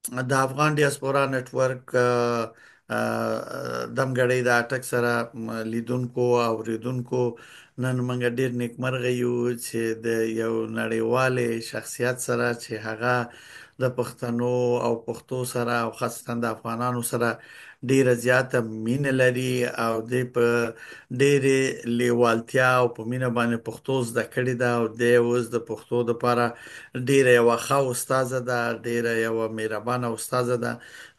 د افغان ډیاسپورا نتورک دمګړۍ د اټک سره لیدونکو او اوریدونکو نن موږ ډیر نیکمرغه یو چې د یو نړیوال شخصیت سره چې هغه د پښتنو او پښتو سره او خاصتا د افغانانو سره ډیره زیاته مینه لري او د په ډیره لیوالتیا او په مینه باندې پښتو زده کړې ده او د اوس د پښتو لپاره ډیره یو ښه استاد ده، ډیره یو مهربانه استاد ده.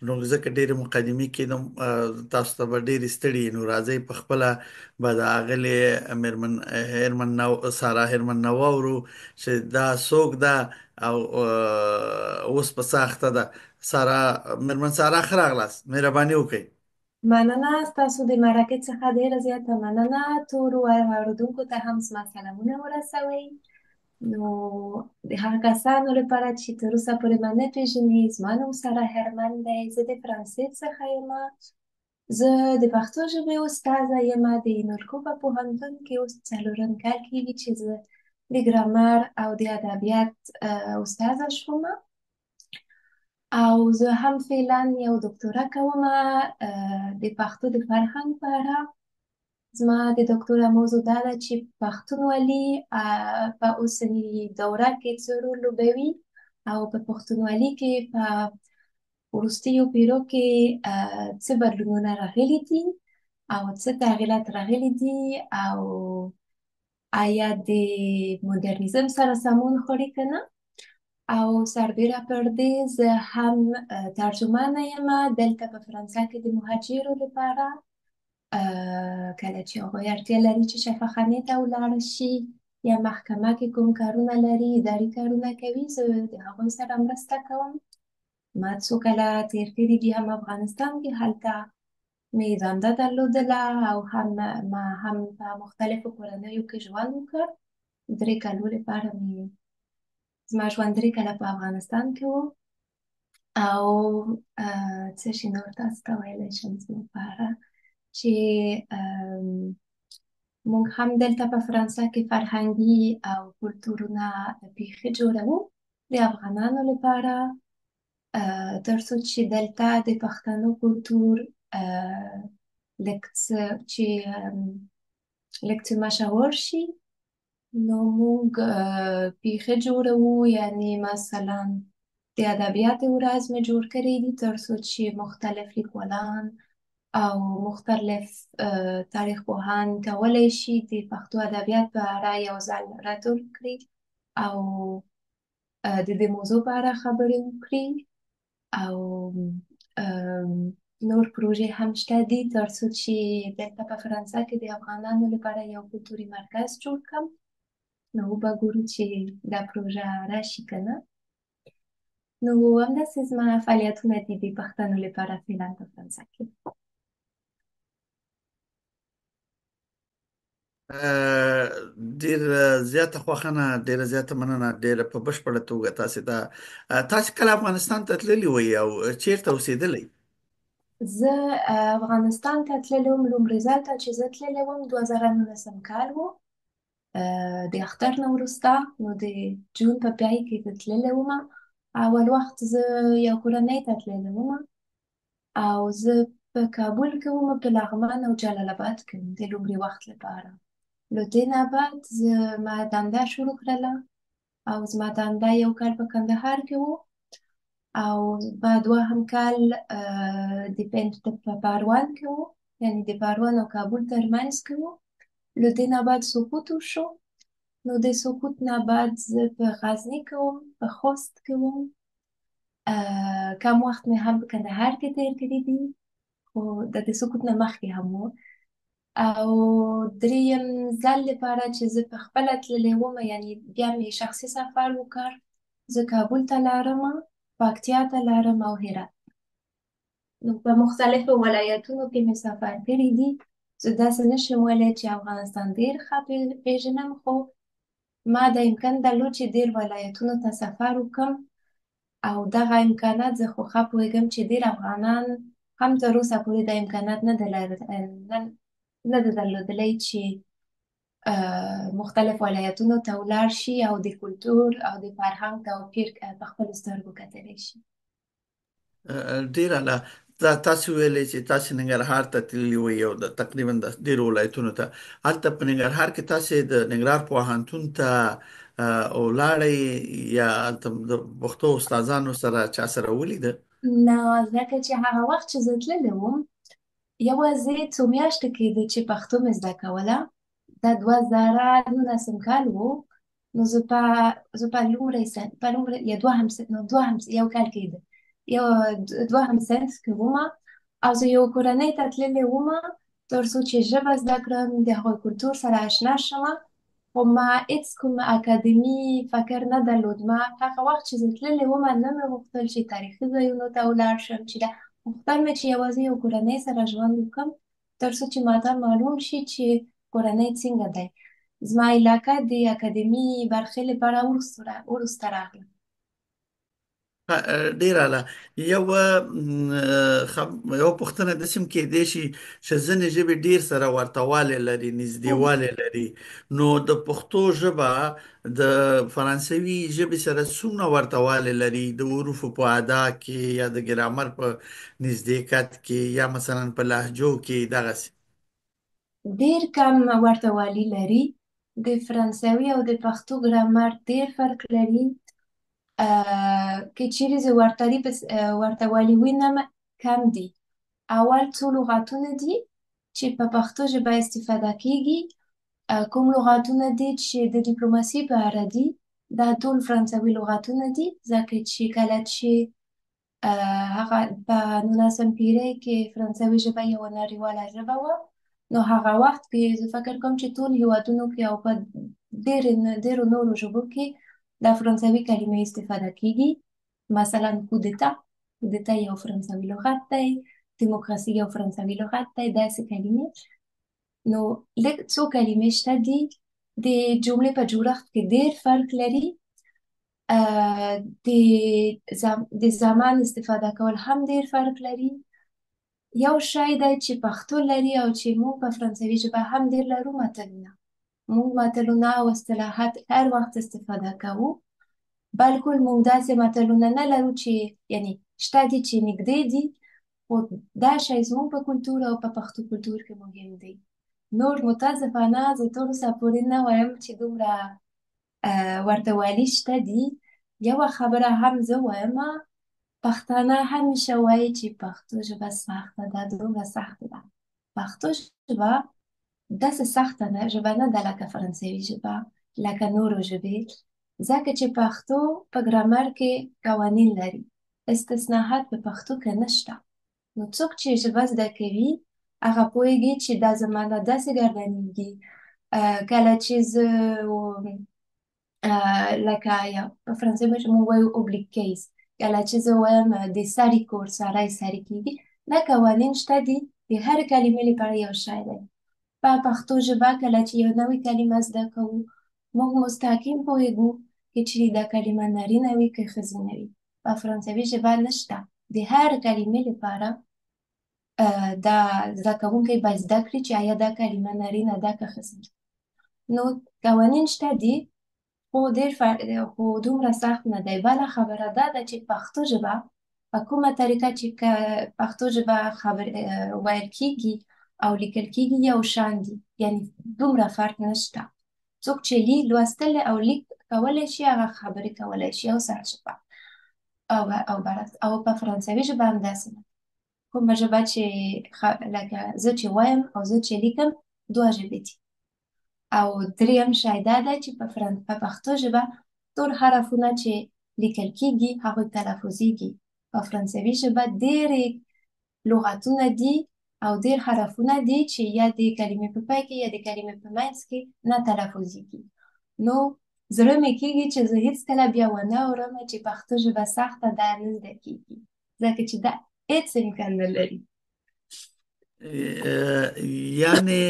نو ځکه ډیره مقدمه کېدم تاسو ته به ډیره ستړي نو راځي په خپل به د اغلی مرمن هرمن نو سارا هرمن نوورو چې دا سوق ده او اوس په ساخته ده. سارا مرمن سارا خراغلاس مهرباني وکړئ. مننه ستاسو د مرکې څخه ډیره زیاته مننه. ټولو اوریدونکو ته هم زما سلامونه ورسوئ. نو د هغه کسانو لپاره چې تر اوسه پورې ما نه پېژني، زما نوم ساره هرمن دی. زه د فرانسې څخه یم. زه د پښتو ژبې استاده یم. د نولکو په پوهنتون کې اوس څلورم کال کېږي چې زه د ګرامر او د ادبیات استاده شوم. او زه هم فعلا یو دکتورا کوم د پښتو د فرهنګ په اړه. زما د دکتورا موضوع دا ده چې پښتونولي په اوسني دوره کې څه رول لوبوي او په پښتونولي کې په وروستیو پیړیو کې څه بدلونونه راغلي دي او څه تغییرات راغلي دي او آیا د مدرنیزم سره سمون خوري که نه. او سربیره پر دې زه هم ترجمانه یم دلته په فرانسه کې د مهاجرو لپاره. کله چې هغوی اړتیا لري چې شفاخانې ته ولاړ شي یا محکمه کې کوم کارونه لري، اداري کارونه کوي، زه د هغوی سره مرسته کوم. ما څو کاله تېر کړي دي هم افغانستان کې، هلته مې دنده درلودله او ما هم په مختلفو کورنیو کې ژوند وکړ. 3 کالو لپاره مې زما ژوند 3 کاله په افغانستان کې و. او څه شي نور تاسو ته ویلی شم زما په اړه چې موږ هم دلته په فرانسه کې فرهنګي او کلتورونه بیخي جوړوو د افغانانو لپاره، تر څو چې دلته د پښتنو کلتور لږ څه مشهور شي. نو موږ بیخي جوړوو، یعنی مثلا د ادبیاتو ورځ مې جوړ کړی دي تر څو چې مختلف لیکوالان او مختلف تاریخ پوهان کولی شي د پښتو ادبیات په اړه یو ځل راټول کړي او د دې موضوع په اړه خبرې وکړي. او نور پروژې هم شته دي تر څو چې دلته په فرانسه کې د افغانانو لپاره یو کلتوري مرکز جوړ کړم. نو به ګورو چې دا پروژه راشي که نه. نو همداسې زما فعالیتونه دي د پښتنو لپاره فعلا په فرانسه کې. ډیر زیاته خوښنه، ډیر زیاته مننه، ډیر په بشپړه توګه تاسو کله افغانستان ته تللی وي او چیرته اوسېدلی؟ زه افغانستان ته تللی وم لومړي ځل ته چې زه تللی وم 2019 کال و. د اختر نه وروسته، نو د جون په پای کې زه تللی وم. اول وخت زه یو کورنۍ ته تللی وم او زه په کابل کې وم، په لغمان او جلال آباد کې وم د لومړي وخت لپاره. له دې نه بعد ما دنده شروع کړله او زما دنده یو کال په کندهار کې و او ما دوهم کال په پروان کې و، یعنی د پروان او کابل ترمنځ کې و. له دې نه بعد سقوط وشو. نو د سقوط نه بعد زه په غزني کې وم، په خوست کې وم. کم وخت مې هم په کندهار کې تېر کړی دی، خو د سقوط نه مخکې هم و. او دریم ځل لپاره چې زه په خپله تللی وم، یعنی بیا مې شخصي سفر وکړ. زه کابل ته لاړم، پکتیا ته لاړم او هرات. نو په مختلفو ولایتونو کې مې سفر کړی دي. زه داسې نشم ویلی چې افغانستان ډېر ښه پېژنم، خو ما د امکان درلود چې ډېر ولایتونو ته سفر وکړم او دغه امکانات زه خو ښه پوهېږم چې ډېر افغانان هم تر اوسه پورې دا امکانات نه ده درلودلی چې مختلف ولایتونو ته ولاړ شي او د کلتور او د فرهنګ توپیر په خپلو سترګو کتلی شي. ډیر اعلی. تاسو ویلې چې تاسو ننګرهار ته تللی وي او د تقریبا د ډیرو ولایتونو ته. هلته په ننګرهار کې تاسو د ننګرهار پوهنتون ته ولاړې، یا هلته د پښتو استادانو سره چا سره ولیده؟ نه، ځکه چې هغه وخت چې زه تللې وم یوازې څو میاشتې کېدې چې پښتو مې زده کوله. دا 2019 کال و. نو زه په لومړي صنف په لومړي یا دوهم یو کال کېده، یو دوهم صنف کې وم، او زه یو کورنۍ ته تللې وم تر څو چې ژبه زده کړم، د هغوی کلتور سره اشنا شم. خو ما هیڅ کوم اکاډمي فکر نه درلود. ما هغه وخت چې زه تللې وم نه مې غوښتل چې تاریخي ځایونو ته ولاړ شم، چې دا غوښتل مې چې یوازې یو کورنۍ سره ژوند وکړم تر څو چې ماته معلوم شي چې کورنۍ څنګه دی. زما علاقه د اکاډمي برخې لپاره وروسته راغله. ډیر اعلی. یو یو پښتنه د سیم کې د شي چې ځنې ژبه ډیر سره ورتهواله لري، نږدېواله لري. نو د پښتو ژبه د فرانسوي ژبه سره څومره ورتهواله لري، د حروف په ادا کې یا د ګرامر په نزدېکت کې یا مثلا په لهجو کې دغه. ډېر کم ورته والی لري. د فرانسوي او د پښتو ګرامر ډېر فرق لري. که چیرې زه ورته والی وینم، کم دي. اول څو لغاتونه دي چې په پښتو ژبه استفاده کیږي. کوم لغاتونه دي چې د ډیپلوماسي په اړه دي، دا ټول فرانسوي لغاتونه دي، ځکه چې کله چې هغه په 19 پیړۍ کې فرانسوي ژبه یوه نړیواله ژبه وه، نو هغه وخت کې زه فکر کوم چې ټول هیوادونو کې او په ډېرو نورو ژبو کې د فرانسوي کلمې استفاده کیږي. مثلا کودتا یو فرانسوي لغت دی، دیموکراسي یو فرانسوي لغت دی، داسې کلمې. نو لږ څو کلمې شته دي. د جملې په جوړښت کې ډېر فرق لري. د زمان استفاده کول هم ډېر فرق لري. یو شی دی چې پښتو لري او چې موږ په فرانسوي ژبه هم ډېر لرو، متلونه. موږ متلونه او اصطلاحات هر وخت استفاده کوو. بلکې موږ داسې متلونه نه لرو چې یعنی شته دي چې نږدې دي، خو دا شی زموږ په کلتور او په پښتو کلتور کې مهم دی. نور متاسفانه زه تر اوسه پورې نه وایم چې دومره ورته والی شته دي. یوه خبره هم زه وایم، پښتانه همیشه وایي چې پښتو ژبه سخته ده، دومره سخته ده. پښتو ژبه داسې سخته ژبه نه ده لکه فرانسوي ژبه، لکه نورو ژبې، ځکه چې پښتو په ګرامر کې قوانین لري. استثناءات په پښتو کې نشته. نو څوک چې ژبه زده کوي هغه پوهېږي چې دا زمانه داسې ګردانېږي. کله چې زه لکه یا په فرانسوي ژبه موږ وایو اوبلیګ کیس، کله چې زه وایم د سړي کور سړی سړي کېږي، دا قوانین شته دي. د هر کلمې لپاره یو شی دی. په پښتو ژبه کله چې یو نوې کلمه زده کوو، موږ مستقیم پوهېږو که چیرې دا کلمه نارینه وي که ښځینه وي. په فرانسوي ژبه نشته. د هر کلمې لپاره دا زده کوونکی باید زده کړي چې آیا دا کلمه نارینه ده که ښځینه. نو قوانین شته دي، خو دومره سخت نه دی. بله خبره دا ده چې پښتو ژبه په کومه طریقه چې پښتو ژبه ویل کیږي او لیکل کیږي یو شان دي، یعنی دومره فرق نشته. څوک چې لوستل او لیک کولی شي هغه خبرې کولی شي او سره ژبه او برعکس. او په فرانسوي ژبه هم داسې نه. کومه ژبه چې لکه زه چې وایم او زه چې لیکم دوه ژبې دي. او دریم شی دا ده چې په پښتو ژبه ټول حرفونه چې لیکل کیږي هغوی تلفظیږي. په فرانسوي ژبه ډېرې لغتونه دي او ډېر حرفونه دي چې یا د کلمې په پای کې یا د کلمې په منځ کې نه تلفظیږي. نو زړه مې کېږي چې زه هېڅکله بیا ونه اورم چې پښتو ژبه سخته ده، نه زده کېږي، ځکه چې دا هېڅ امکان نه لري. یعنی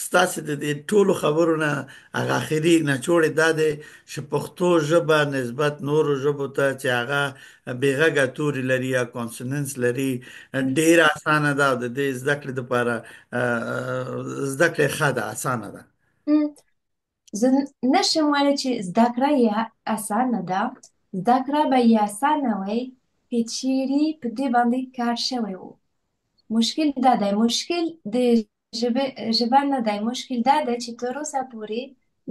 ستاسو د دې ټولو خبرو نه هغه اخري نچوړې دا دی چې پښتو ژبه نسبت نورو ژبو ته چې هغه بې غږه توري لري یا کانسوننس لري ډېر اسانه ده، او د دې زده کړې لپاره زده کړې ښه ده، اسانه ده. زه نشم ویلی چې زده کړه یې اسانه ده. زده کړه به یې اسانه وي که چیري په دې باندې کار شوی و. مشکل دا دی، مشکل د ژبه نه دی، مشکل دا دی چې تر اوسه پورې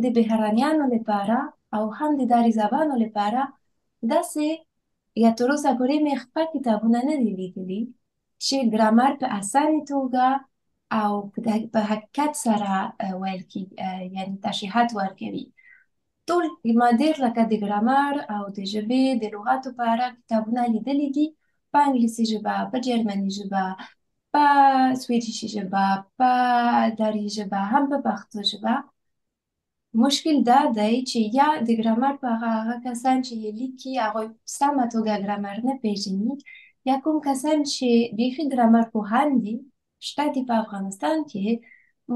د بهرنیانو لپاره او هم د داري زبانو لپاره داسې یا تر اوسه پورې مې خپل کتابونه نه دي لیدلي چې ګرامر په اسانه توګه او په حقیقت سره ویل کېږي، یعنې تشریحات ورکوي. ټول ما ډېر لکه د ګرامر او د ژبې د لغاتو په اړه کتابونه لیدلي دي په انګلیسي ژبه، په جرمني ژبه، په سویډیشي ژبه، په داري ژبه، هم په پښتو ژبه. مشکل دا دی چې یا د ګرامر په هغه کسان چې یې لیکي هغوی په سمه توګه ګرامر نه پېژني، یا کوم کسان چې بیخي ګرامر پوهان دي شته دي په افغانستان کې.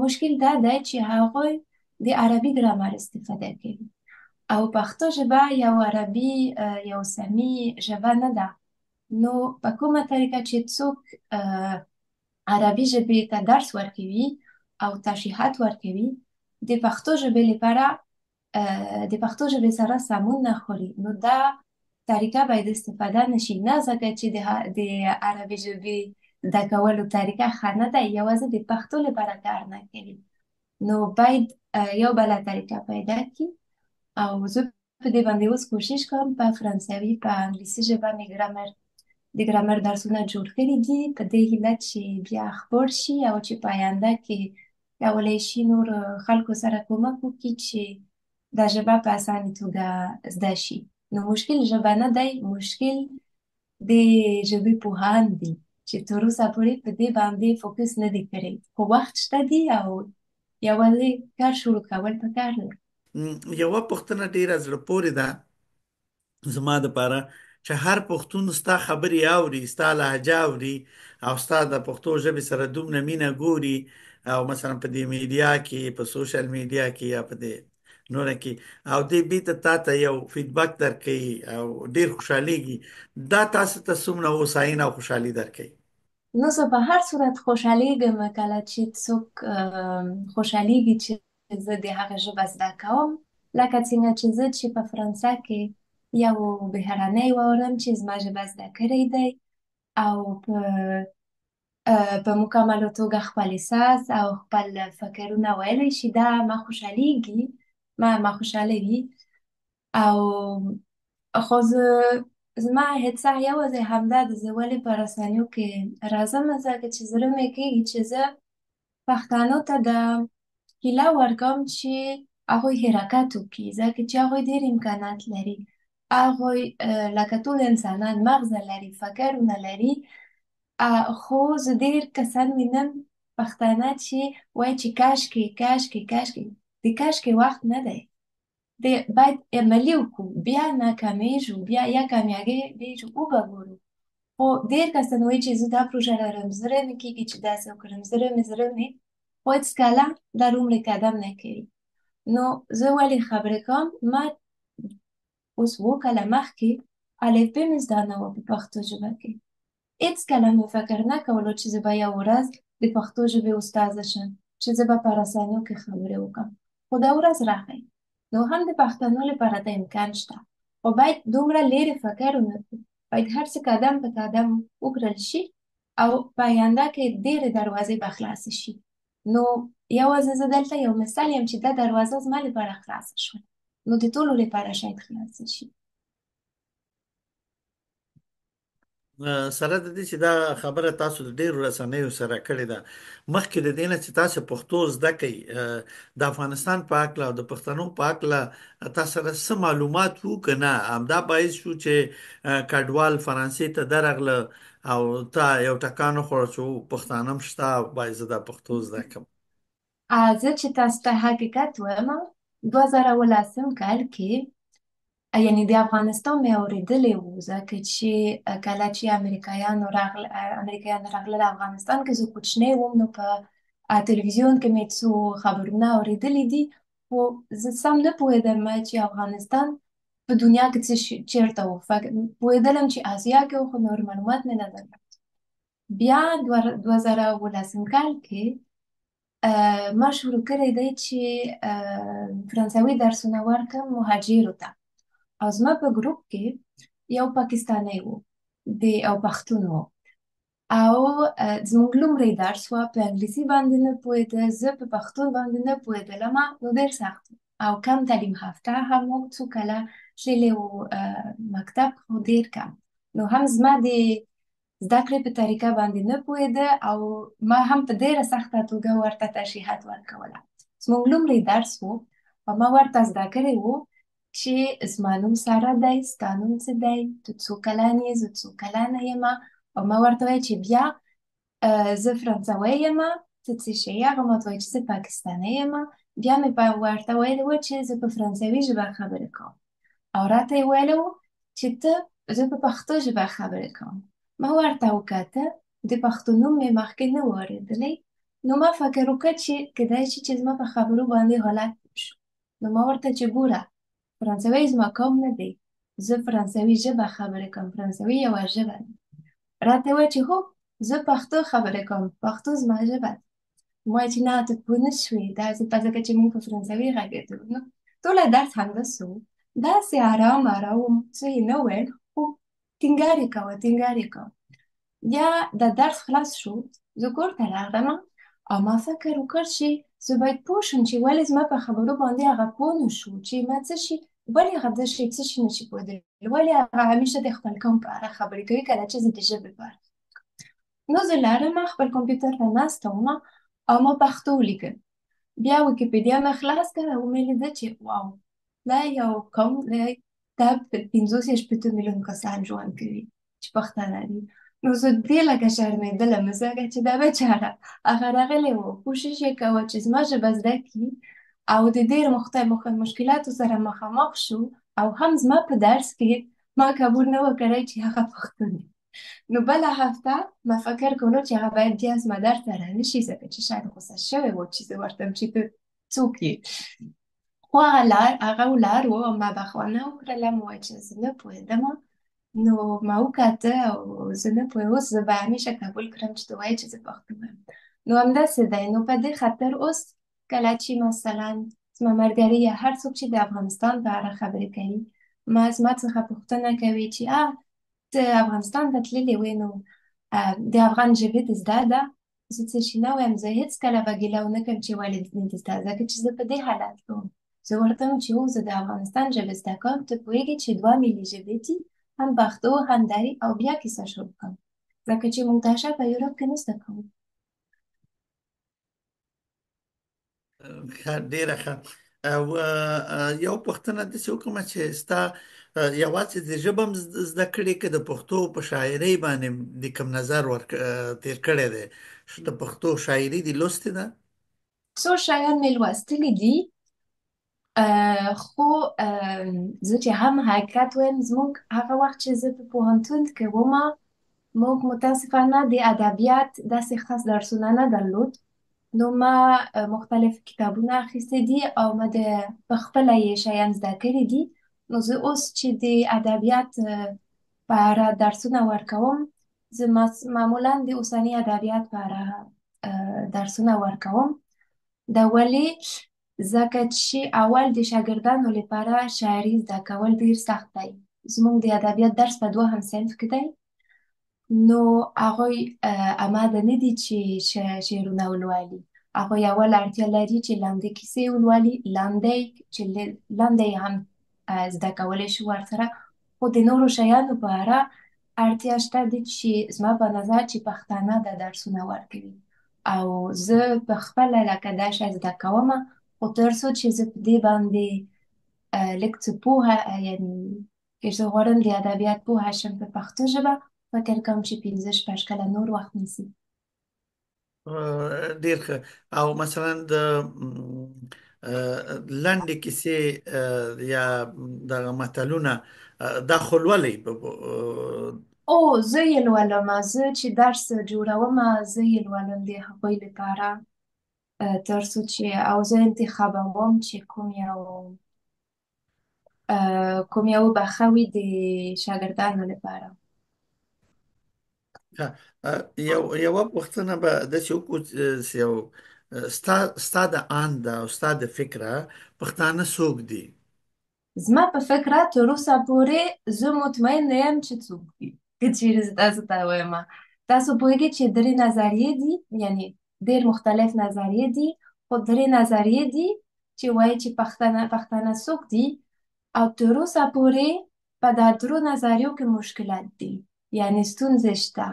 مشکل دا دی چې هغوی د عربي ګرامر استفاده کوي او پښتو ژبه یو عربي یو سمی ژبه نه ده. نو په کومه طریقه چې څوک عربي ژبې ته درس ورکوي او تشریحات ورکوي، د پښتو ژبې لپاره د پښتو ژبې سره سمون نه خوري، نو دا طریقه باید استفاده نشي. نه ځکه چې د عربي ژبې زده کولو طریقه ښه نه ده، یوازې د پښتو لپاره کار نه کوي. نو باید یو بله طریقه پیدا کړي او زه په دې باندې اوس کوشش کوم. په فرانسوي، په انګلیسي ژبه مې د ګرامر درسونه جوړ کړي دي په دې هیله چې بیا خپور شي او چې په آینده کې کولی شي نور خلکو سره کومک وکړي چې دا ژبه په اسانه توګه زده شي. نو مشکل ژبه نه دی، مشکل د ژبې پوهان دي چې تر اوسه پورې په دې باندې فوکس نه دی کړی، خو وخت شته دی او یوازې کار شروع کول پکار دی. یوه پوښتنه ډیره زړه پورې ده زما دپاره، چې هر پښتون ستا خبرې اوري، ستا لهجه اوري او ستا د پښتو ژبې سره دومره مینه ګوري، او مثلا په دې میډیا کې، په سوشل میډیا کې یا په دې نوره کې، او دې بیرته تا ته یو فیډبک درکوي او ډیر خوشحالیږي، دا تاسو ته څومره هوساینه او خوشحالي درکوي؟ نو زه په هر صورت خوشحالیږم کله چې څوک خوشحالیږي چې زه د هغه ژبه زده کوم، لکه څنګه چې زه چې په فرانسه کې یو بهرنی واورم چې زما ژبه زده کړې دی او په مکمله توګه خپل احساس او خپل فکرونه ویلی شي، دا ما خوشحالیږي، ما خوشحالوي. او خو زما هڅه یوازې همدا ده، زه ولې په رسنیو کې راځم ځکه چې زړه مې کېږي چې زه پښتنو ته د هیله ورکوم چې هغوی حرکت وکړي، ځکه چې هغوی ډېر امکانات لري، هغوی لکه ټول انسانان مغزه لري، فکرونه لري. خو زه ډېر کسان وینم پښتانه چې وایي چې کاشکې کاشکې کاشکې، د کاشکې وخت نه دی، باید عملي وکړو، بیا ناکامیږو، بیا یا کامیابېږو وګورو. خو ډېر کسان وایي چې زه دا پروژه لرم، زړه مې کېږي چې داسې وکړم، زړه مې، خو هېڅکله دا لومړی قدم نه کوي. نو زه ولې خبرې کوم؟ ما اوس 7 کاله مخکې الفبې مې زده نه وه په پښتو ژبه کې. هېڅکله مې فکر نه کولو چې زه به یو ورځ د پښتو ژبې استاده شم، چې زه به په رسنیو کې خبرې وکړم. خو دا ورځ راغی. نو هم د پښتنو لپاره دا امکان شته، خو باید دومره لرې فکر ونه کړو، باید هر څه قدم په قدم وکړل شي او په آینده کې ډېرې دروازې به خلاصې شي. نو یوازې زه دلته یو مثال یم چې دا دروازه زما لپاره خلاصه شوه، نو د ټولو لپاره شاید خلاصه شي. سره د دې چې دا خبره تاسو د ډیرو رسنیو سره کړې ده، مخکې د دې نه چې تاسو پښتو زده کړئ، د افغانستان په اړه او د پښتنو په اړه تاسو سره څه معلومات وو کنه؟ همدا باعث شو چې کډوال فرانسې ته درغله او تا یو ټکانو خور چې پښتانه مشته باید د پښتو زده کړم. زه چې تاسو ته حقیقت وایم، 2018 کال کې یعنی د افغانستان مې اورېدلی وو، ځکه چې کله چې امریکایانو راغلل افغانستان کې، زه کوچنی وم، نو په تلویزیون کې مې څو خبرونه اورېدلي دي، خو زه سم نه پوهېدم چې افغانستان په دنیا کې چېرته و. پوهېدلم چې اسیا کې و، خو نور معلومات مې نه درلود. بیا 2018 کال کې ما شروع کړی دی چې فرانسوي درسونه ورکړم مهاجرو ته، او زما په ګروپ کې یو پاکستانی و. او پښتون و. او زموږ لومړی درس و په انګلیسي باندې نه پوهېده، زه په پښتو باندې نه پوهېدلم، نو ډېر سخت و. او کم تعلیم یافته هم موږ څو کله تللي وو مکتب، خو ډېر کم. نو هم زما د زده کړې په طریقه باندې نه پوهېده او ما هم په ډېره سخته توګه ورته تشریحات ورکوله. زموږ لومړی درس و او ما ورته زده کړی و چې زما نوم ساره دی، ستا نوم څه دی، ته څو کلن یې، زه څو کلنه یم. او ما ورته وویل چې بیا زه فرانسوی یم، ته څه شی یې؟ هغه ما ته وویل چې زه پاکستانی یم. بیا مې ورته ویلي و چې زه په فرانسوي ژبه خبرې کوم. او راته یې ویلي و چې زه په پښتو ژبه خبرې کوم. ما ورته وکتل، د پښتو نوم مې مخکې نه و اورېدلی. نو ما فکر وکړ چې کیدای شي چې زما په خبرو باندې غلط پوه شو. نو ما ورته چې ګوره، فرانسوی زما قوم نه دی، زه فرانسوي ژبه خبرې کوم، فرانسوي یوه ژبه ده. راته وویل چې هو، زه پښتو خبرې کوم، پښتو زما ژبه ده. ما وویل چې نه، ته پوه نه شوې، داسې په ځکه چې موږ په فرانسوي غږېدلو. نو ټوله درس همداسې و، داسې ارام ارام، څه یې نه ویل، خو ټینګار یې کوه، ټینګار یې کوه. بیا د درس خلاص شو، زه کور ته راغلم او ما فکر وکړ چې زه باید پوه شم چې ولې زما په خبرو باندې هغه پوه نه شو، چې ما څه شي، ولې هغه څه شي نشي پوهېدلی، ولې هغه همیشه د خپل قوم په اړه خبرې کوي کله چې زه د ژبې په اړه. نو زه لاړم، خپل کمپیوټر ته ناسته وم او ما پښتو ولیکل. بیا ویکیپیډیا مې خلاص کړه او مې لیده چې واو، دا یو قوم دی، دا 50 یا 60 میلیون کسان ژوند کوي چې پښتانه دي. نو زه ډېر لکه شرمېدلم، ځکه چې دا بیچاره هغه راغلی و، کوشش یې کوه چې زما ژبه زده کړي او د ډېر مختلفو مشکلاتو سره مخامخ شو. او هم زما په درس کې ما قبول نه و کړی چې هغه پښتون دی. نو بله هفته ما فکر کولو چې هغه باید بیا زما درس ته رانشي، ځکه چې شاید غوسه شوی و چې زه ورته ویم چې ته څوک یې. خو هغه ولاړ و او ما بخښنه وکړله، ما وویل چې زه نه پوهېدم. نو ما وکته او زه نه پوهېږم، اوس زه به همیشه قبول کړم چې ته وایې چې زه پښتون یم. نو همداسې دی. نو په دې خاطر اوس کله چې مثلا زما ملګري یا هر څوک چې د افغانستان په اړه خبرې کوي، زما څخه پوښتنه کوي چې ته افغانستان ته تللې وې، نو د افغان ژبې دې زده ده؟ زه څه شي نه وایم، زه هېڅکله به ګیله ونه کړم چې ولې دې زده، ځکه چې زه په دې حالت کې وم. زه ورته وایم چې هو، زه د افغانستان ژبې زده کوم، ته پوهېږې چې 2 ملي ژبې دي، هم پښتو هم دري، او بیا کیسه شروع کوم، ځکه چې موږ دا شی په یوروپ کې نه زده کوو. ښه، ډیره ښه. او یو پوښتنه داسې وکړم چې ستا یوازې د ژبه هم زده کړې که د پښتو په شاعرۍ باندې د کوم نظر تیر کړی دی؟ د پښتو شاعري دې لوستې ده؟ څو شیان مې لوستلي دي، خو زه چې هم حقیقت وایم، زموږ هغه وخت چې زه په پوهنتون کې وم، موږ متاسفانه د ادبیات داسې خاص درسونه نه درلود. نو ما مختلف کتابونه اخیستي دي او ما په خپله یې شیان زده کړي دي. نو زه اوس چې د ادبیات په اړه درسونه ورکوم، زه معمولا د اوسني ادبیات په اړه درسونه ورکوم. دا ولې؟ ځکه چې اول د شاګردانو لپاره شاعري زده کول ډېر سخت دی. زموږ د ادبیات درس په 2 صنف کې دی. نو هغوی آماده نه دي چې شعرونه ولولي. هغوی اول اړتیا لري چې لاندې کیسې ولولي، لاندې هم زده کولی شي ورسره. خو د نورو شیانو په اړه اړتیا شته دي چې زما په نظر چې پښتانه دا درسونه ورکوي. او زه په خپله لکه دا شی زده کوم، خو تر څو چې زه په دې باندې لږ څه پوهه، یعنې که زه غواړم د ادبیات پوهه شم په پښتو ژبه، فکر کوم چې 15-16 کاله نور وخت نیسي. ډیر ښه. او مثلا د لنډې کیسې یا د متلونه دا خو لولئ؟ او زه یې لولم، زه چې درس جوړوم زه یې لولم د هغوی لپاره، تر څو چې او زه انتخابوم چې کوم یو به ښه وي د شاګردانو لپاره. ها، یوه پوښتنه به داسې وکړو چې یو ستا د اند او ستا د فکره پښتانه څوک دي؟ زما په فکره تر اوسه پورې زه مطمئن نه یم چې څوک دي. که چیرې زه تاسو ته وایم. تاسو پوهېږئ چې درې نظریې دي، یعنی ډېر مختلف نظریې دي، خو درې نظریې دي چې وایي چې پښتانه څوک دي، او تر اوسه پورې په دا درو نظریو کې مشکلات دي، یعنی ستونزې شته.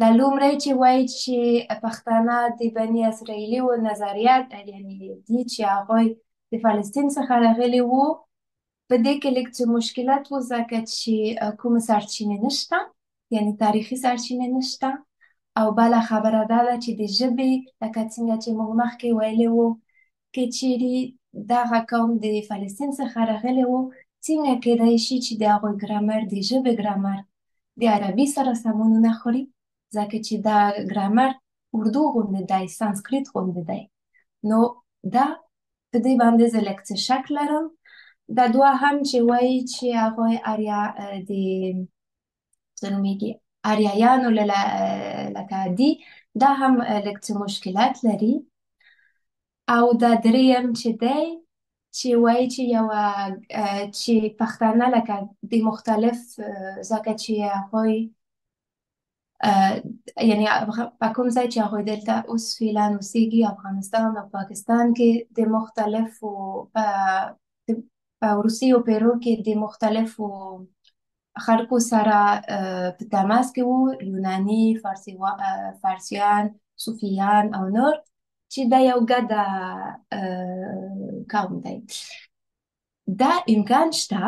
د لومړی چې وایي چې پښتانه د بني اسرائیلي و نظریات، یعنی دي چې هغوی د فلسطین څخه راغلي وو. په دې کې لږ څه مشکلات و، ځکه چې کومه سرچینې نشته، یعنی تاریخي سرچینې نشته. او بله خبره دا ده چې د ژبې، لکه څنګه چې موږ مخکې ویلي وو، که چیرې دغه قوم د فلسطین څخه راغلی وو، څنګه کیدای شي چې د هغوی ګرامر، د ژبې ګرامر د عربي سره سمون ونه خوري، ځکه چې دا ګرامر اردو غوندې دی، سانسکریت غوندې دی. نو دا په دې باندې زه لږ څه شک لرم. دا دوهم چې وایي چې هغوی د څه نومیږي اریایانو لکه دي، دا هم لږ څه مشکلات لري. او دا دریم چې دی چې وایي چې چې پښتانه لکه د مختلف، ځکه چې هغوی یعنی په کوم ځای چې هغوی دلته اوس فعلا اوسېږي، افغانستان او پاکستان کې، د مختلفو په روسیې او پیرو کې د مختلفو خلکو سره په تماس کې وو، یوناني، فارسیان، صوفیان او نور، چې دا یو ګډه قوم دی. دا امکان شته.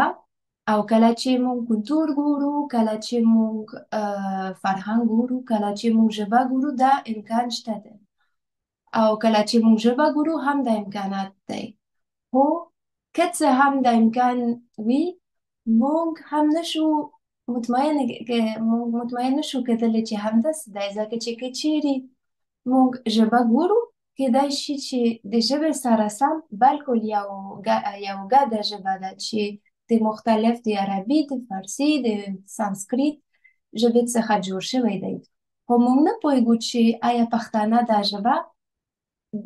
او کله چې موږ کلتور ګورو، کله چې موږ فرهنګ ګورو، کله چې موږ ژبه ګورو، دا امکان شته دی. او کله چې موږ ژبه ګورو هم دا امکانات دی. خو که څه هم دا امکان وي، موږ هم نشو مطمئن نشو کېدلی چې همداسې دی، ځکه چې که چیرې موږ ژبه ګورو، کېدای شي چې د ژبې سره سم بالکل یو ګډه ژبه ده چې د مختلف، د عربي، د فارسي، د سانسکریت ژبې څخه جوړ شوی دی. خو موږ نه پوهېږو چې آیا پښتانه دا ژبه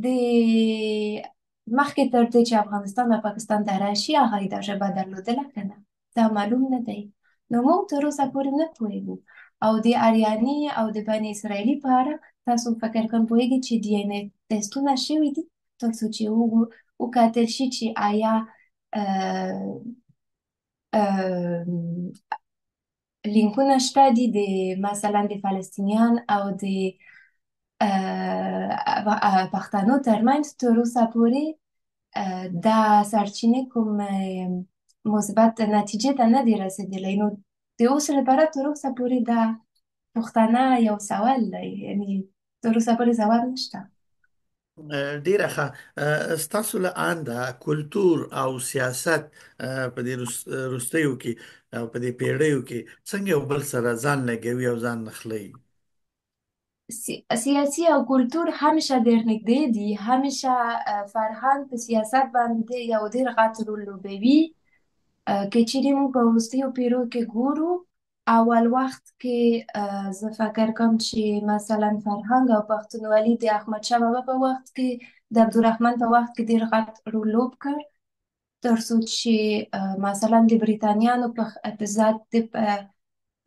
د مخکې تر دې چې افغانستان او پاکستان ته راشي، هغوی دا ژبه درلودله که نه، دا معلوم نه دی. نو موږ تر اوسه پورې نه پوهېږو. او د اریاني او د بني اسرائیلي په اړه تاسو فکر کوم پوهېږئ چې دی ان اې ټسټونه شوي دي، تر څو چې وکتل شي چې آیا لینکونه شته دي د مثلا د فلسطینیان او د پښتنو ترمنځ. تر اوسه پورې دا سرچینې کوم مثبت نتیجې ته نه دي رسېدلی. نو د اوس لپاره تر اوسه پورې دا پښتانه یو سوال دی، یعنی تر اوسه پورې ځواب نشته. ډیره ښه. ستاسو له انده کلتور او سیاست په دې وروستیو کې او په دې پیړیو کې څنګه یو بل سره ځان لګوي او ځان نښلوي؟ سیاسي او کلتور همیشه ډېر نږدې دي. همیشه فرهنګ په سیاست باندې یو ډېر غټ رول لوبوي. که چیرې موږ په وروستیو پیړیو کې ګورو، اول وخت کې زه فکر کوم چې مثلا فرهنګ او پښتونولي د احمدشاه بابا په وخت کې، د عبدالرحمن په وخت کې ډېر غټ رول لوب کړ، تر څو چې مثلا د بریتانیانو په ضد د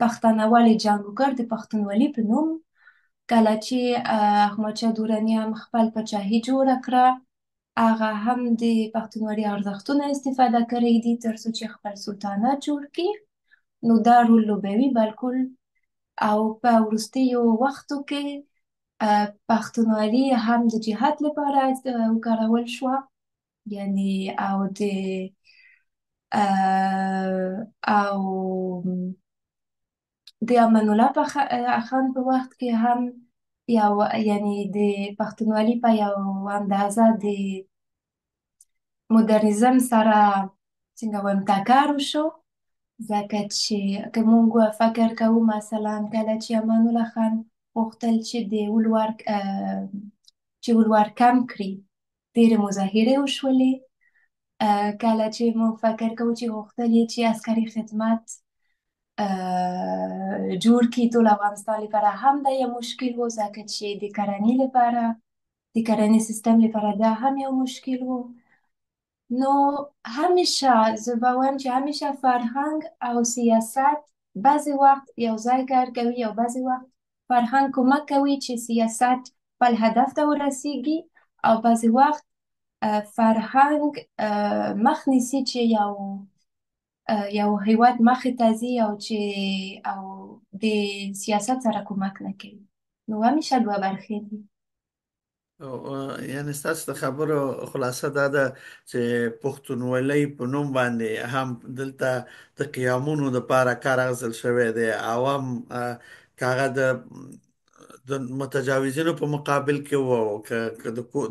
پښتانه جنګ وکړ د پښتونولي په نوم. کله چې احمدشاه دراني هم خپل پاچاهي جوړه کړه، هغه هم د پښتونولي ارزښتونه استفاده کړي دي تر څو چې خپل سلطنت جوړ کړي. نو دا رول لوبوي بالکل. او په وروستیو وختو کې پښتونولي هم د جهاد لپاره وکارول شوه، یعنی او د امان الله خان په وخت کې هم یعنی د پښتونولي په یو اندازه د مدرنیزم سره څنګه وایم ټکر وشو، ځکه چې که موږ فکر کوو مثلا کله چې امان الله خان غوښتل چې ولور کم کړي، ډېرې مظاهرې وشولې. کله چې موږ فکر کوو چې غوښتل یې چې عسکري خدمت جوړ کړي ټول افغانستان لپاره، هم دا یو مشکل و، ځکه چې د کرنې لپاره، د کرنې سیستم لپاره دا هم یو مشکل و. نو همیشه زه به وایم چې همیشه فرهنګ او سیاست بعضې وخت یو ځای کار کوي او بعضې وخت فرهنګ کمک کوي چې سیاست خپل هدف ته ورسیږي، او بعضې وخت فرهنګ مخ نیسي چې یو هیواد مخې ته ځي، او د سیاست سره کومک نه کوي. نو همیشه دوه برخې دي. یعنی ستاسو د خبرو خلاصه دا ده چې پښتونولي په نوم باندې هم دلته د قیامونو د پاره کار اغزل شوی دی. عوام کاغه د متجاوزینو په مقابل کې وو که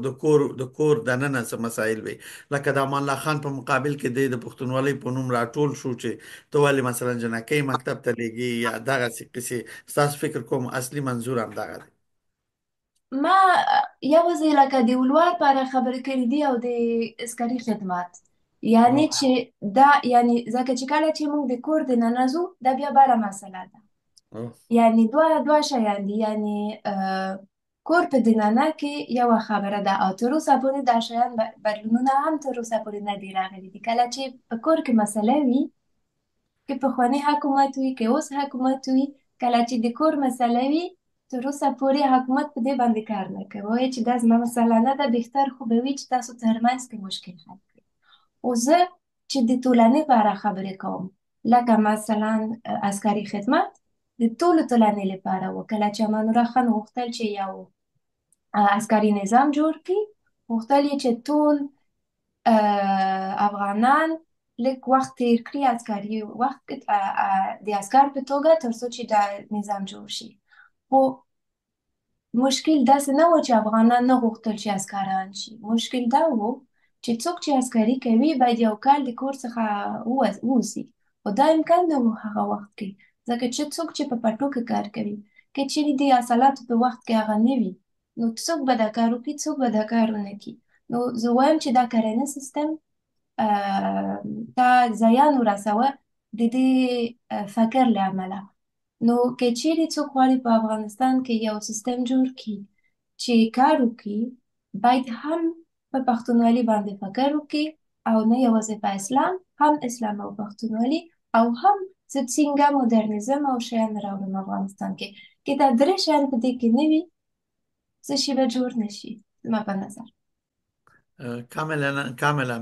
د کور د ننه څه مسایل وي، لکه د امان الله خان په مقابل کې د پښتونولي په نوم راټول شو چې ته ولې مثلا جنکۍ مکتب ته لېږي یا دغه څه قصې. ستاسو فکر کوم اصلي منظور هم دغه دی. ما یوازې لکه د ولور په اړه خبرې کړې دي او د عسکري خدمت. یعنی او چې دا یعنی ځکه چې کله چې موږ د کور دننه ځو دا بیا بله مسله ده. او یعنی دوه شیان دي. یعنی کور په دننه کې یوه خبره ده، او تر اوسه پورې دا شیان بدلونونه هم تر اوسه پورې نه دي راغلي دي. کله چې په کور کې مسله وي، که پخوانی حکومت وي که اوس حکومت وي، کله چې د کور مسله وي تر اوسه پورې حکومت په دې باندې کار نه کوي. وایي چې دا زما مسله نه ده، بهتر خو به وي چې تاسو ترمنځ کې مشکل حل کړئ. او زه چې د ټولنې په اړه خبرې کوم، لکه مثلا عسکري خدمت د ټولو ټولنې لپاره و. کله چې امان الله خان غوښتل چې یو عسکري نظام جوړ کړي، غوښتل یې چې ټول افغانان لږ وخت تیر کړي عسکري وخت د عسکر په توګه، تر څو چې دا نظام جوړ شي. خو مشکل داسې نه و چې افغانان نه غوښتل چې عسکران شي. مشکل دا و چې څوک چې عسکري کوي باید یو کال د کور څخه ووځي، خو دا امکان نه و هغه وخت کې، ځکه چې څوک چې په پټو کې کار کوي، که چیرې د اصالاتو په وخت کې هغه نه وي، نو څوک به دا کار وکړي، څوک به دا کار ونه کړي. نو زه وایم چې دا کرنیز سیستم ته زیان ورسوه د دې فکر له امله. نو که چیرې څوک غواړي په افغانستان کې یو سیستم جوړ کړي چې کار وکړي، باید هم په پښتونولي باندې فکر وکړي، او نه یوازې په اسلام، هم اسلام او پښتونولي، او هم زه څنګه مدرنیزم او شیان راوړم افغانستان کې. که دا درې شیان په دې کې نه وي، څه شی به جوړ نه شي زما په نظر. کاملا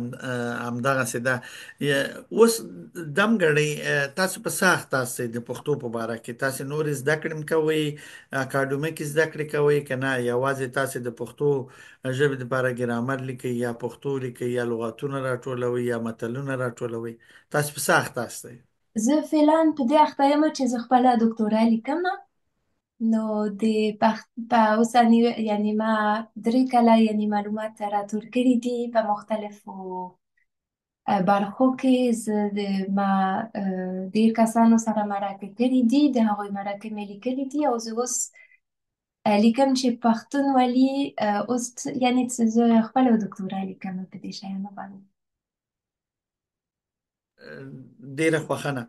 همدغسې ده. اوس دمګړۍ تاسو په سخت تاسو د پښتو په باره کې تاسو نور زده کړې کوئ، اکاډمیک زده کړې کوئ که نه یوازې تاسو د پښتو ژبې لپاره ګرامر لیکئ یا پښتو لیکئ یا لغاتونه راټولوئ یا متلونه راټولوئ؟ تاسو په سخت تاسو. زه فعلا په دې اخته یم چې زه خپله دکتورا لیکم. نو په اوسني یعنی ما 3 کاله یعنی معلومات راټول کړي دي په مختلفو برخو کې. ما ډېر کسانو سره مرکه کړي دي، د هغوی مرکې مې لیکلي دي، او زه اوس لیکم چې پښتونولي اوس یعنی زه خپله دکتورا لیکم په دې شیانو باندې. ډیره خوښنه.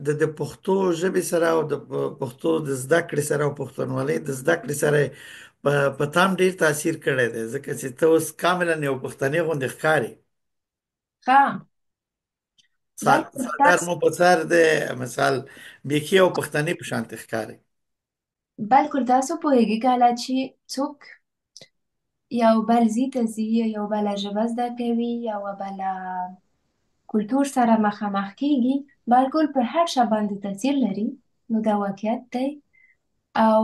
د پښتو ژبې سره او د پښتو د زده کړې سره او پښتونولۍ د زده کړې سره په تام ډیر تاثیر کړی دی، ځکه چې ته اوس کاملا یو پښتني غوندې ښکاري. ښه، بلکې سردار مو په سر دی مثال بیخي او پښتني په شان ښکاري. بلکې تاسو پوهیږئ کله چې څوک یو بل ځای ته ځي، یو بله ژبه زده کوي، یوه بله کلتور سره مخامخ کیږي، بالکل په هر چا باندې تاثیر لري. نو دا واقعیت دی. او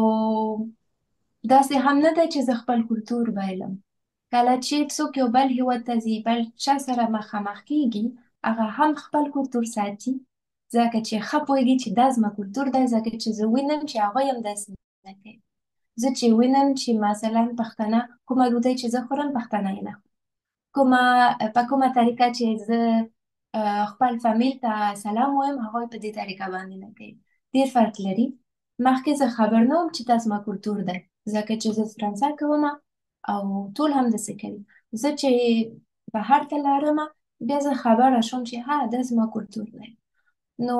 داسې هم نه ده چې زه خپل کلتور بایلم. کله چې څوک یو بل هیواد ته ځي، بل چا سره مخامخ کیږي، هغه هم خپل کلتور ساتي، ځکه چې ښه پوهیږي چې دا زما کلتور دی، ځکه چې زه وینم چې هغوی هم داسې نه کوي. زه چې وینم چې مثلا پښتانه کومه ډوډۍ چې زه خورم، پښتانه یې نه خوري. په کومه طریقه چې زه خپل فامیل ته سلام وایم، هغوی په دې طریقه باندې نه کوي. ډېر فرق لري. مخکې زه خبر نه وم چې دا زما کلتور دی، ځکه چې زه فرانسه کوم او ټول هم داسې کوي. زه چې بهر ته لاړم، بیا زه خبره شوم چې ها دا زما کلتور دی. نو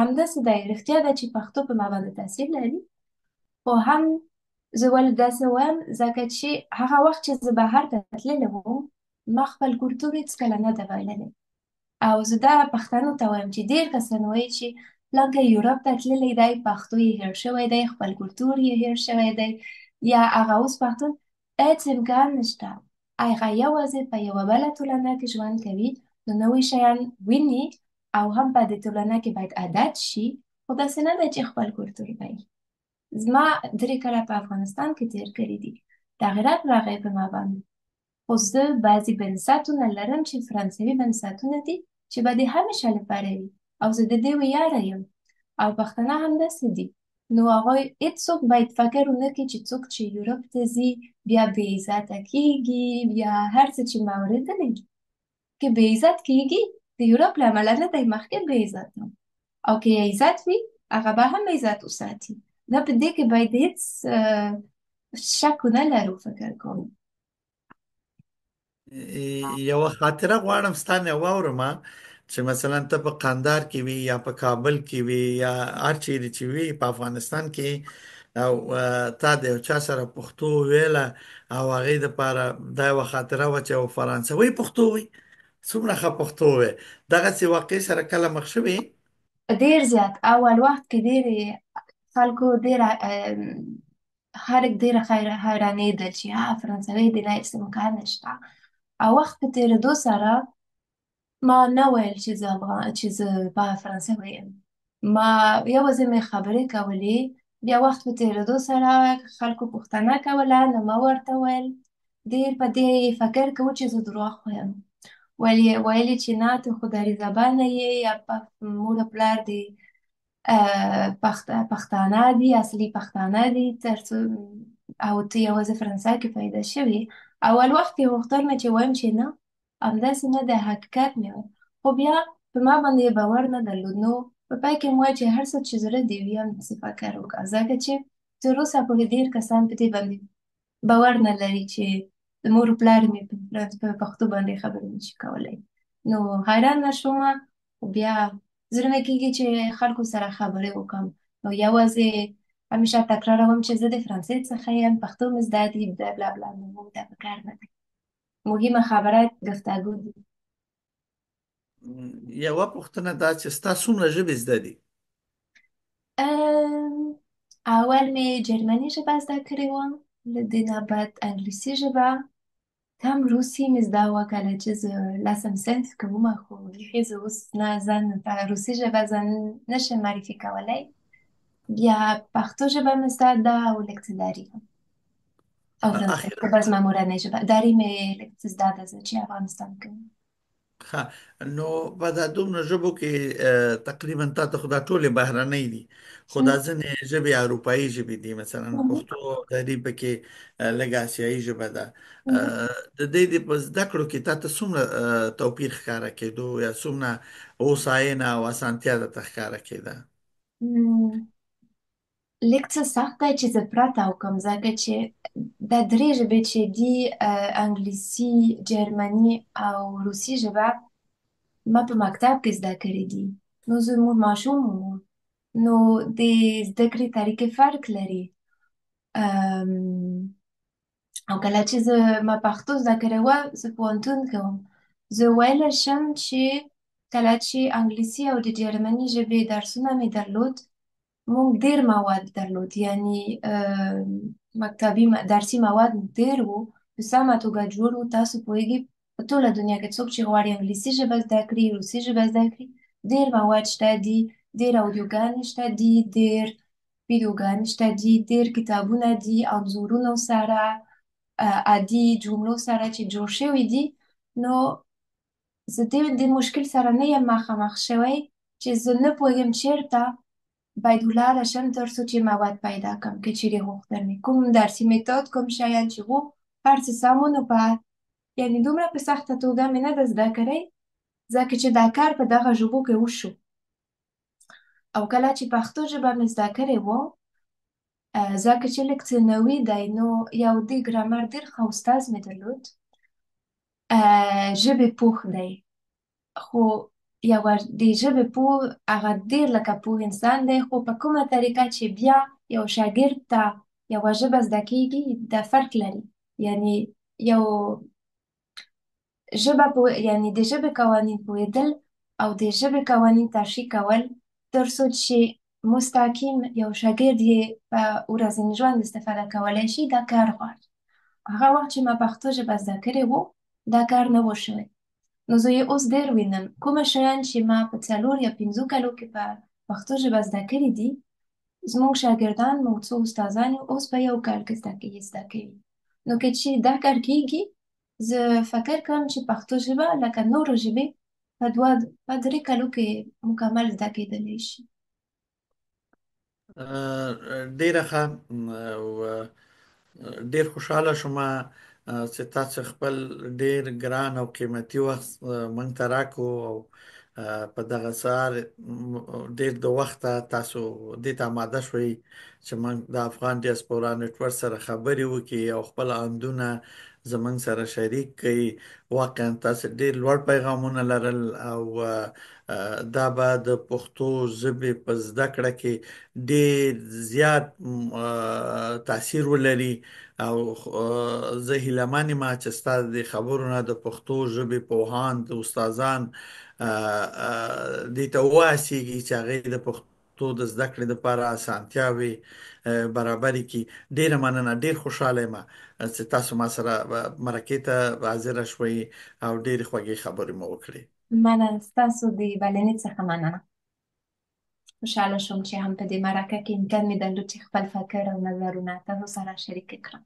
همداسې دی، رښتیا ده چې پښتو په ما باندې تاثیر لري. خو هم زه ولې داسې وایم، ځکه چې هغه وخت چې زه بهر ته تللی وم، ما خپل کلتور هېڅکله نه ده بایللی. او زه دا پښتنو ته وایم چې ډېر کسان وایي چې لکه یورپ ته تللی دی، پښتو یې هېر شوی دی، خپل کلتور یې هېر شوی دی، یا هغه اوس پښتون هېڅ امکان نشته. هغه یوازې په یوه بله ټولنه کې ژوند کوي، نو نوي شیان ویني او هم په دې ټولنه کې باید عادت شي، خو داسې نه ده چې خپل کلتور وایي. زما 3 کاله په افغانستان کې تېر کړي دي، تغیرات راغی په ما باندې، خو زه بعضې بنسټونه لرم چې فرانسوي بنسټونه دي چې به د همیشه لپاره وي، او زه د دې ویاړه یم. او پښتانه همداسې دي. نو هغوی هېڅوک باید فکر ونه کړي چې څوک چې یورپ ته ځي بیا بې عزته کېږي، بیا هر څه چې ما اورېدلي که بې عزت کېږي د یورپ له امله نه دی، مخکې بې عزت و. او که یې عزت وي هغه به هم عزت وساتي. دا په دې کې باید هېڅ شک ونه لرو، فکر کوم. یو خاطره غواړم ستانه واورم چې مثلا ته په قندهار کې وي یا په کابل کې وي یا هر چیرې چې وي په افغانستان کې، او تا د یو چا سره پښتو ویله او هغه د لپاره دا یو خاطره و چې او فرانسوي پښتو وي، څومره ښه پښتو وي. دغه څه واقع سره کله مخ شوي؟ ډېر زیات اول وخت کې ډېر خلکو ډېر خلک ډېر حیرانېدل چې فرانسوي د لا هېڅ امکان نشته. او وخت په تېرېدو سره ما نه ویل چې زه په فرانسه ویم، ما یوازې مې خبرې کولې. بیا وخت په تېرېدو سره خلکو پوښتنه کوله، نو ما ورته ویل. ډېر په دې فکر کوو چې زه دروغ وایم، ویلې چې نه ته خو دري زبانه یې، یا مور او پلار دې پښتانه دي، اصلي پښتانه دي، ترڅو او ته یوازې فرانسه کې پیدا شوې. اول وخت کې غوښتل مې چې وایم چې نه، همداسې نه دی، حقیقت مې وایي. خو بیا په ما باندې یې باور نه درلود. نو په پای کې مې وویل چې هر څه چې زړه دې وي همداسې فکر وکړه، ځکه چې تر اوسه پورې ډېر کسان په دې باندې باور نه لري چې د مور و پلار مې په پښتو باندې خبرې نشي کولی. نو حیرانه شوم، خو بیا زړه مې کېږي چې خلکو سره خبرې وکړم. نو یوازې همیشه تکراروم چې زه د فرانسې څخه یم، پښتو مې زده دي، بلا بلا بلا. نو موږ دا په کار نه دی، مهمه خبره گفتگو دي. یو پوښتنه دا چې تاسو څومره ژبې زده دي؟ اول مې جرمني ژبه زده کړې وم، له دې نه بعد انګلیسي ژبه، کم روسي مې زده وه کله چې زه لسم صنف کې وم، خو بیخي زه اوس نه ځان په روسي ژبه ځان نشم معرفي کولی. بیا پښتو ژبه مې زده ده او لږ څه دري هم، او فرانسوي اخر ژبه زما مورنۍ ژبه. دري مې لږ څه زده ده زه چې افغانستان کې وم. ها، نو په دا دومره ژبو کې تقریبا تاسو خو دا ټولې بهرنۍ دي، خو دا ځینې ژبې اروپאי ژبې دي، مثلا پښتو غریب کې لږه آسیایي ژبه ده. د دې په زده کړو کې تاسو څومره توپیر ښکاره کېدو یا څومره هوساینه او اسانتیا د ښکاره کېده؟ لږ څه سخت دی چې زه پرته وکړم، ځکه چې دا 3 ژبې چې دي، انګلیسي، جرمني او روسي ژبه، ما په مکتب کې زده کړې دي. نو زموږ ماشوم وو، نو د زده کړې طریقې فرق لري. او کله چې ما پښتو زده کړې وه، زه پوهنتون کې وم، زه ویلی شم چې کله چې انګلیسي او د جرمني ژبې درسونه مې درلود، موږ ډېر مواد درلود، یعنی مکتبي درسي مواد ډېر وو، په سمه توګه جوړ وو. تاسو پوهېږئ په ټوله دنیا کې څوک چې غواړي انګلیسي ژبه زده کړي، روسي ژبه زده کړي، ډېر مواد شته دي، ډېر اودیوګانې شته دي، ډېر ویډیوګانې شته دي، ډېر کتابونه دي انځورونو سره، عادي جملو سره چې جوړ شوي دي. نو زه د مشکل سره نه یم مخامخ شوی چې زه نه پوهېږم چېرته باید ولاړه شم تر څو چې مواد پیدا کړم. که چیرې غوښتل مې کوم درسي میتود، کوم شیان چې وو هر څه سم وو، نو په یعنې دومره په سخته توګه مې نه ده زده کړی، ځکه چې دا کار په دغه ژبو کې وشو. او کله چې پښتو ژبه مې زده کړې وه، ځکه چې لږ څه نوي دی، نو یو د ګرامر ډېر ښه استاد مې درلود، ژبې پوه دی، خو یوه د ژبې پوه هغه ډېر لکه پوه انسان دی، خو په کومه طریقه چې بیا یو شاګرد ته یوه ژبه زده کېږي دا فرق لري. یعنی یو ژبه یعنی د ژبې قوانین پوهېدل او د ژبې قوانین تشریح کول تر څو چې مستقیم یو شاګرد یې په ورځني ژوند استفاده کولی شي دا کار غواړي. هغه وخت چې ما پښتو ژبه زده کړې وه دا کار نه و شوی. نو زه یې اوس ډېر وینم کومه شیان چې ما په 4 یا 5 کالو کې په پښتو ژبه زده کړي دي، زموږ شاګردان موږ څو استادان یو اوس په 1 کال کې زده کوي. نو که چې دا کار کېږي زه فکر کوم چې پښتو ژبه لکه نورو ژبې په 3 کالو کې مکمل زده کېدلی شي. ډیره ښه. او ډیر خوشاله شوم چې تاسو خپل ډیر ګران او قیمتي وخت مونږ ته راکو او په دغه سار ډیر د وخت تاسو د ته آماده شوي چې مونږ د افغان ډیاسپورا نتورک سره خبرې وکړي او خپل اندونه زمونږ سره شریک کړي. واقعا تاسو ډیر لوړ پیغامونه لرل او دا به د پښتو ژبې په زده کړه کې ډیر زیات تاثیر ولري. او زه هیلهمن یم چې ستاسو د خبرونه د پښتو ژبې پوهان د استادان د ته واسيږي چې هغه د پښتو د زده کړې لپاره اسانتیاوي برابرې کی. ډیره مننه، ډیر خوشاله یم چې تاسو ما سره مرکه ته حاضر شوي او ډیر خوږې خبرې مو وکړي. مننه، ستاسو د بلنې څخه مننه. خوشحاله شوم چې هم په دې مرکه کې امکان مې درلود چې خپل فکر او نظرونه تاسو سره شریک کړم.